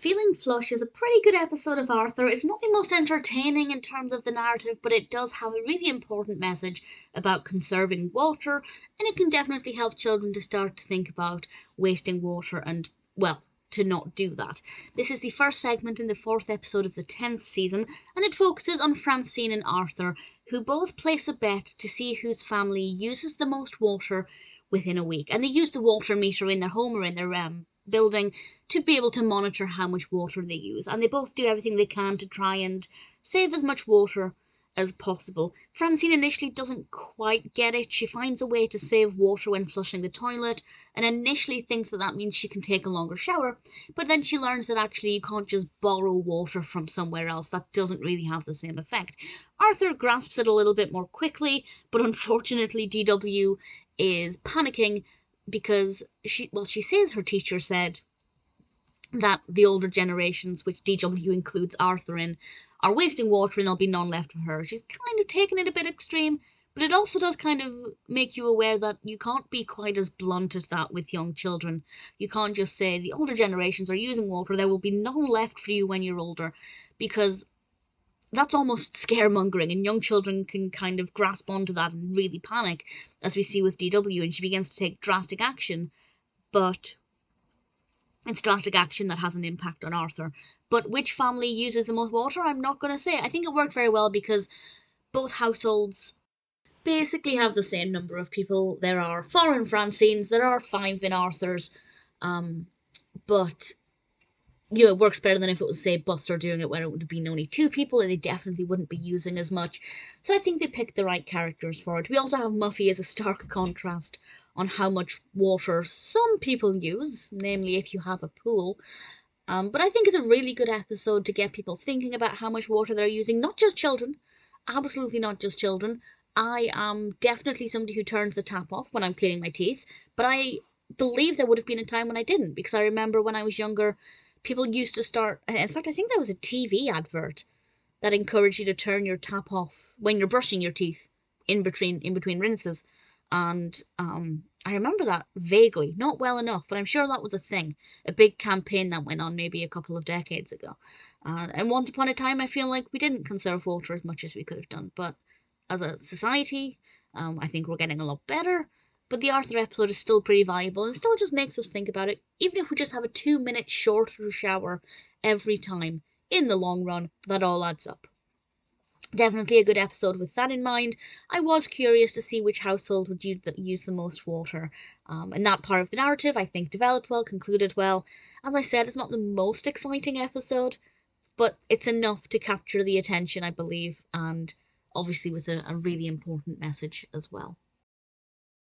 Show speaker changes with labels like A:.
A: Feeling Flush is a pretty good episode of Arthur. It's not the most entertaining in terms of the narrative, but it does have a really important message about conserving water, and it can definitely help children to start to think about wasting water and, well, to not do that. This is the first segment in the fourth episode of the 10th season, and it focuses on Francine and Arthur, who both place a bet to see whose family uses the most water within a week. And they use the water meter in their home or in their building to be able to monitor how much water they use. And they both do everything they can to try and save as much water as possible. Francine initially doesn't quite get it. She finds a way to save water when flushing the toilet and initially thinks that that means she can take a longer shower, but then she learns that actually you can't just borrow water from somewhere else. That doesn't really have the same effect. Arthur grasps it a little bit more quickly, but unfortunately DW is panicking because she says her teacher said that the older generations, which DW includes Arthur in, are wasting water and there'll be none left for her. She's kind of taken it a bit extreme, but it also does kind of make you aware that you can't be quite as blunt as that with young children. You can't just say the older generations are using water, there will be none left for you when you're older, because that's almost scaremongering, and young children can kind of grasp onto that and really panic, as we see with DW, and she begins to take drastic action, but it's drastic action that has an impact on Arthur. But which family uses the most water? I'm not going to say. I think it worked very well because both households basically have the same number of people. There are 4 in Francine's, there are 5 in Arthur's, but it works better than if it was, say, Buster doing it, where it would have been only 2 people and they definitely wouldn't be using as much. So I think they picked the right characters for it. We also have Muffy as a stark contrast on how much water some people use, namely if you have a pool. But I think it's a really good episode to get people thinking about how much water they're using. Not just children. Absolutely not just children. I am definitely somebody who turns the tap off when I'm cleaning my teeth, but I believe there would have been a time when I didn't, because I remember when I was younger, people used to start, in fact, I think there was a TV advert that encouraged you to turn your tap off when you're brushing your teeth in between rinses. And I remember that vaguely, not well enough, but I'm sure that was a thing, a big campaign that went on maybe a couple of decades ago. And once upon a time, I feel like we didn't conserve water as much as we could have done. But as a society, I think we're getting a lot better. But the Arthur episode is still pretty valuable and still just makes us think about it. Even if we just have a 2-minute shorter shower every time, in the long run, that all adds up. Definitely a good episode with that in mind. I was curious to see which household would use the most water. And that part of the narrative, I think, developed well, concluded well. As I said, it's not the most exciting episode, but it's enough to capture the attention, I believe, and obviously with a really important message as well.